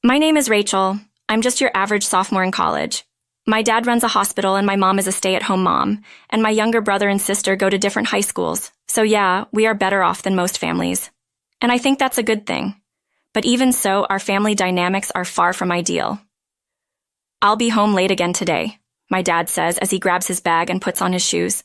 My name is Rachel. I'm just your average sophomore in college. My dad runs a hospital and my mom is a stay-at-home mom, and my younger brother and sister go to different high schools. So yeah, we are better off than most families. And I think that's a good thing. But even so, our family dynamics are far from ideal. I'll be home late again today, my dad says as he grabs his bag and puts on his shoes.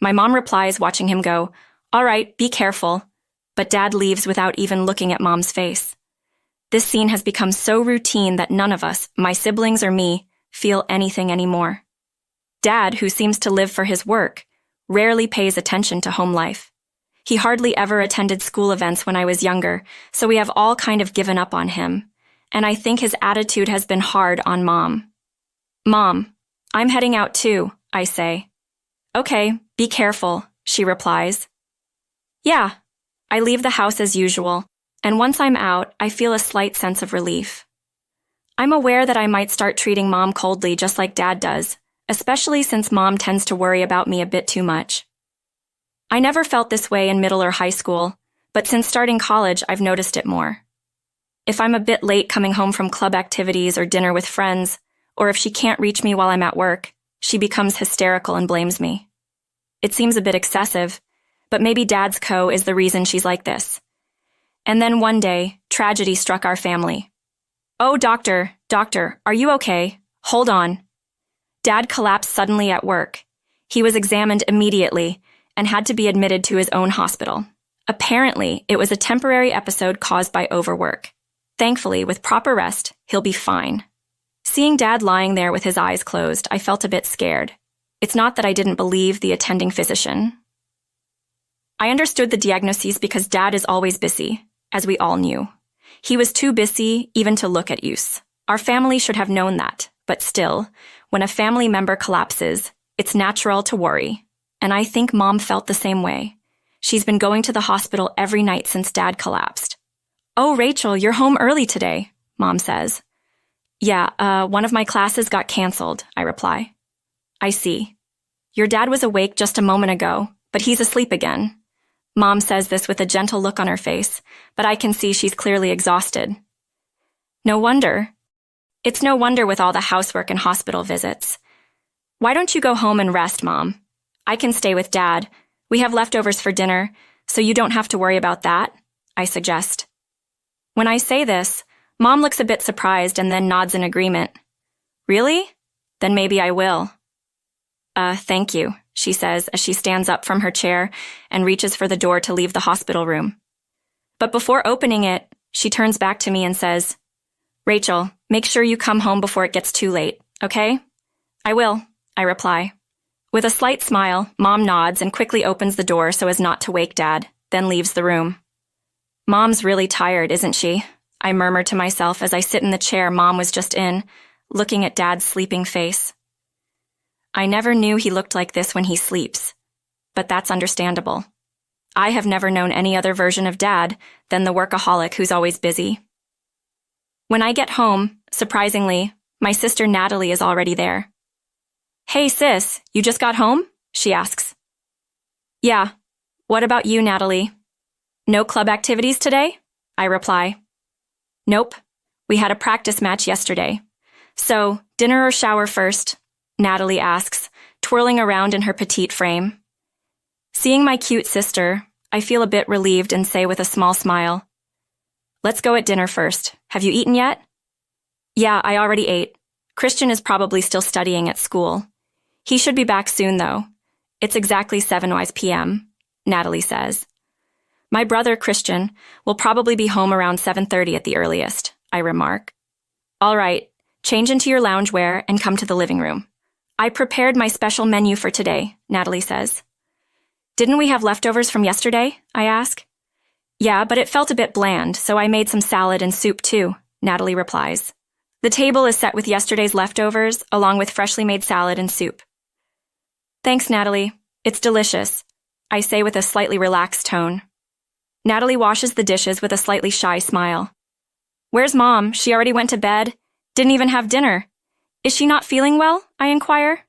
My mom replies, watching him go, "All right, be careful." But dad leaves without even looking at mom's face. This scene has become so routine that none of us, my siblings or me, feel anything anymore. Dad, who seems to live for his work, rarely pays attention to home life. He hardly ever attended school events when I was younger, so we have all kind of given up on him. And I think his attitude has been hard on Mom. "Mom, I'm heading out too," I say. "Okay, be careful," she replies. Yeah, I leave the house as usual, and once I'm out, I feel a slight sense of relief. I'm aware that I might start treating Mom coldly just like Dad does, especially since Mom tends to worry about me a bit too much. I never felt this way in middle or high school, but since starting college, I've noticed it more. If I'm a bit late coming home from club activities or dinner with friends, or if she can't reach me while I'm at work, she becomes hysterical and blames me. It seems a bit excessive, but maybe Dad's co is the reason she's like this. And then one day, tragedy struck our family. "Oh, doctor, are you okay? Hold on." Dad collapsed suddenly at work. He was examined immediately and had to be admitted to his own hospital. Apparently, it was a temporary episode caused by overwork. Thankfully, with proper rest, he'll be fine. Seeing Dad lying there with his eyes closed, I felt a bit scared. It's not that I didn't believe the attending physician. I understood the diagnoses because Dad is always busy, as we all knew. He was too busy even to look at use. Our family should have known that, but still, when a family member collapses, it's natural to worry. And I think Mom felt the same way. She's been going to the hospital every night since Dad collapsed. "Oh, Rachel, you're home early today," Mom says. "Yeah, one of my classes got canceled," I reply. "I see. Your dad was awake just a moment ago, but he's asleep again." Mom says this with a gentle look on her face, but I can see she's clearly exhausted. No wonder. It's no wonder with all the housework and hospital visits. "Why don't you go home and rest, Mom? I can stay with Dad. We have leftovers for dinner, so you don't have to worry about that," I suggest. When I say this, Mom looks a bit surprised and then nods in agreement. "Really? Then maybe I will." Thank you," she says as she stands up from her chair and reaches for the door to leave the hospital room. But before opening it, she turns back to me and says, "Rachel, make sure you come home before it gets too late, okay?" "I will," I reply. With a slight smile, Mom nods and quickly opens the door so as not to wake Dad, then leaves the room. "Mom's really tired, isn't she?" I murmur to myself as I sit in the chair Mom was just in, looking at Dad's sleeping face. I never knew he looked like this when he sleeps, but that's understandable. I have never known any other version of Dad than the workaholic who's always busy. When I get home, surprisingly, my sister Natalie is already there. "Hey sis, you just got home?" she asks. "Yeah. What about you, Natalie?" "No club activities today?" I reply. "Nope. We had a practice match yesterday. So, dinner or shower first?" Natalie asks, twirling around in her petite frame. Seeing my cute sister, I feel a bit relieved and say with a small smile, "Let's go at dinner first. Have you eaten yet?" "Yeah, I already ate. Christian is probably still studying at school. He should be back soon, though. It's exactly 7 p.m., Natalie says. "My brother, Christian, will probably be home around 7:30 at the earliest," I remark. "All right, change into your loungewear and come to the living room. I prepared my special menu for today," Natalie says. "Didn't we have leftovers from yesterday?" I ask. "Yeah, but it felt a bit bland, so I made some salad and soup too," Natalie replies. "The table is set with yesterday's leftovers, along with freshly made salad and soup." "Thanks, Natalie. It's delicious," I say with a slightly relaxed tone. Natalie washes the dishes with a slightly shy smile. "Where's Mom? She already went to bed? Didn't even have dinner. Is she not feeling well?" I inquire.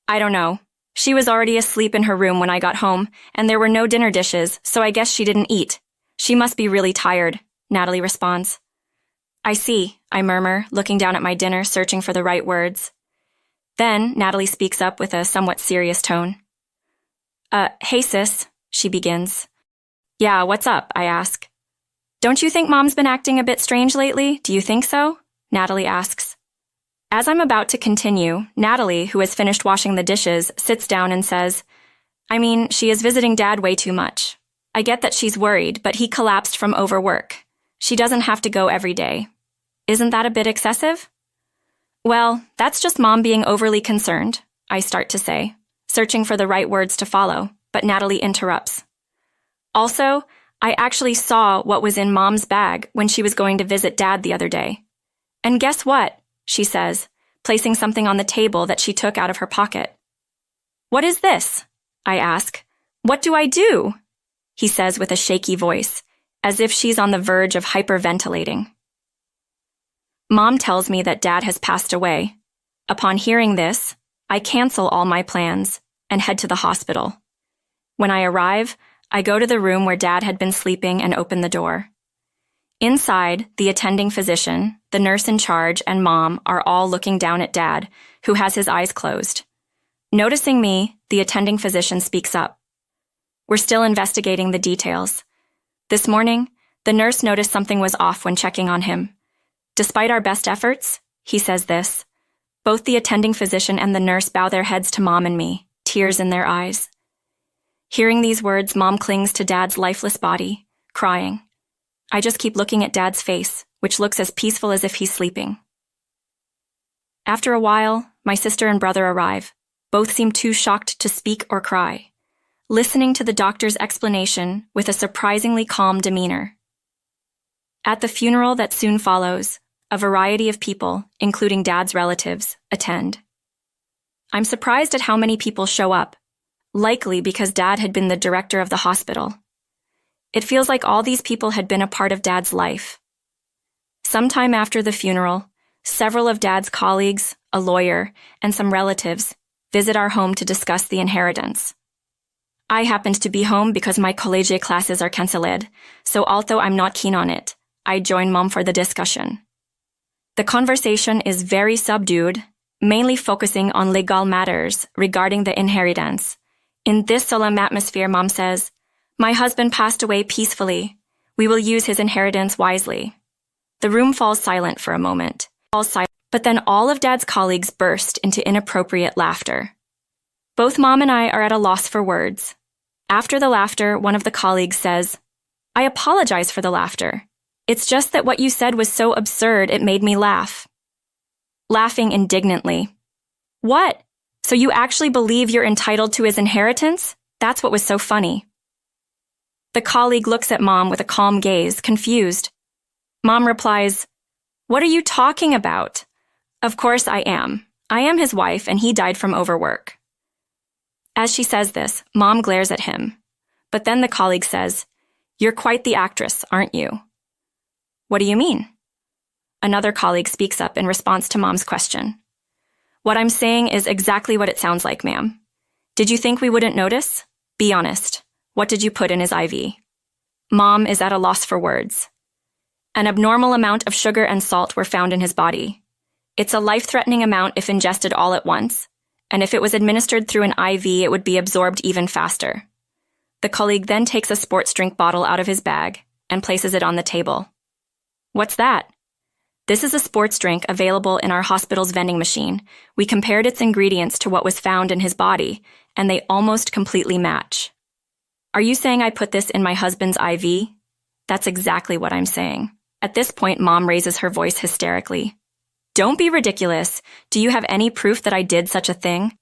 "I don't know. She was already asleep in her room when I got home, and there were no dinner dishes, so I guess she didn't eat. She must be really tired," Natalie responds. I see, I murmur, looking down at my dinner, searching for the right words. Then, Natalie speaks up with a somewhat serious tone. Hey sis, she begins. Yeah, what's up, I ask. Don't you think Mom's been acting a bit strange lately? Do you think so? Natalie asks. As I'm about to continue, Natalie, who has finished washing the dishes, sits down and says, I mean, she is visiting Dad way too much. I get that she's worried, but he collapsed from overwork. She doesn't have to go every day. Isn't that a bit excessive? Well, that's just Mom being overly concerned, I start to say, searching for the right words to follow, but Natalie interrupts. Also, I actually saw what was in Mom's bag when she was going to visit Dad the other day. And guess what? She says, placing something on the table that she took out of her pocket. What is this? I ask. What do I do? He says with a shaky voice, as if she's on the verge of hyperventilating. Mom tells me that Dad has passed away. Upon hearing this, I cancel all my plans and head to the hospital. When I arrive, I go to the room where Dad had been sleeping and open the door. Inside, the attending physician, the nurse in charge, and Mom are all looking down at Dad, who has his eyes closed. Noticing me, the attending physician speaks up. We're still investigating the details. This morning, the nurse noticed something was off when checking on him. Despite our best efforts, he says this. Both the attending physician and the nurse bow their heads to Mom and me, tears in their eyes. Hearing these words, Mom clings to Dad's lifeless body, crying. I just keep looking at Dad's face, which looks as peaceful as if he's sleeping. After a while, my sister and brother arrive. Both seem too shocked to speak or cry, listening to the doctor's explanation with a surprisingly calm demeanor. At the funeral that soon follows, a variety of people, including Dad's relatives, attend. I'm surprised at how many people show up, likely because Dad had been the director of the hospital. It feels like all these people had been a part of Dad's life. Sometime after the funeral, several of Dad's colleagues, a lawyer, and some relatives visit our home to discuss the inheritance. I happened to be home because my college classes are cancelled, so although I'm not keen on it, I join Mom for the discussion. The conversation is very subdued, mainly focusing on legal matters regarding the inheritance. In this solemn atmosphere, Mom says, My husband passed away peacefully. We will use his inheritance wisely. The room falls silent for a moment. But then all of Dad's colleagues burst into inappropriate laughter. Both Mom and I are at a loss for words. After the laughter, one of the colleagues says, I apologize for the laughter. It's just that what you said was so absurd it made me laugh. Laughing indignantly. What? So you actually believe you're entitled to his inheritance? That's what was so funny. The colleague looks at Mom with a calm gaze, confused. Mom replies, What are you talking about? Of course I am. I am his wife, and he died from overwork. As she says this, Mom glares at him. But then the colleague says, You're quite the actress, aren't you? What do you mean? Another colleague speaks up in response to Mom's question. What I'm saying is exactly what it sounds like, ma'am. Did you think we wouldn't notice? Be honest. What did you put in his IV? Mom is at a loss for words. An abnormal amount of sugar and salt were found in his body. It's a life-threatening amount if ingested all at once, and if it was administered through an IV, it would be absorbed even faster. The colleague then takes a sports drink bottle out of his bag and places it on the table. What's that? This is a sports drink available in our hospital's vending machine. We compared its ingredients to what was found in his body, and they almost completely match. Are you saying I put this in my husband's IV? That's exactly what I'm saying. At this point, Mom raises her voice hysterically. Don't be ridiculous. Do you have any proof that I did such a thing?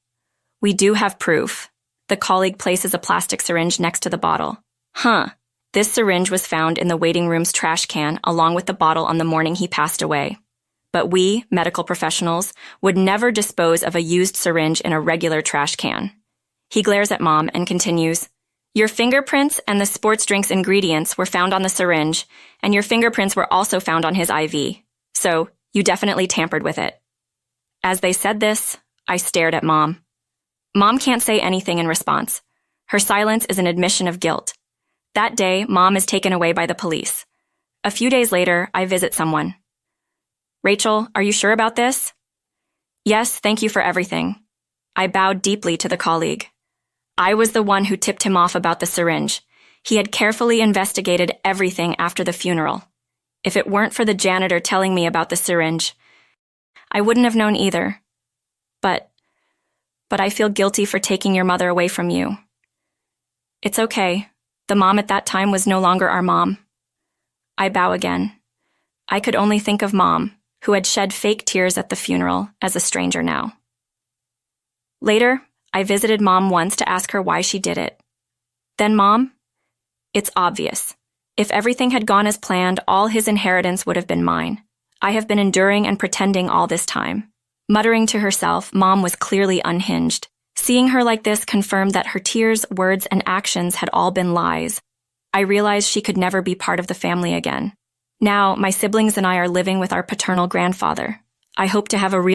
We do have proof. The colleague places a plastic syringe next to the bottle. Huh. This syringe was found in the waiting room's trash can along with the bottle on the morning he passed away. But we, medical professionals, would never dispose of a used syringe in a regular trash can. He glares at Mom and continues, Your fingerprints and the sports drink's ingredients were found on the syringe, and your fingerprints were also found on his IV. So, you definitely tampered with it. As they said this, I stared at Mom. Mom can't say anything in response. Her silence is an admission of guilt. That day, Mom is taken away by the police. A few days later, I visit someone. Rachel, are you sure about this? Yes, thank you for everything. I bowed deeply to the colleague. I was the one who tipped him off about the syringe. He had carefully investigated everything after the funeral. If it weren't for the janitor telling me about the syringe, I wouldn't have known either. But I feel guilty for taking your mother away from you. It's okay. The mom at that time was no longer our mom. I bow again. I could only think of Mom, who had shed fake tears at the funeral, as a stranger now. Later, I visited Mom once to ask her why she did it. Then, Mom, it's obvious. If everything had gone as planned, all his inheritance would have been mine. I have been enduring and pretending all this time. Muttering to herself, Mom was clearly unhinged. Seeing her like this confirmed that her tears, words, and actions had all been lies. I realized she could never be part of the family again. Now, my siblings and I are living with our paternal grandfather. I hope to have a real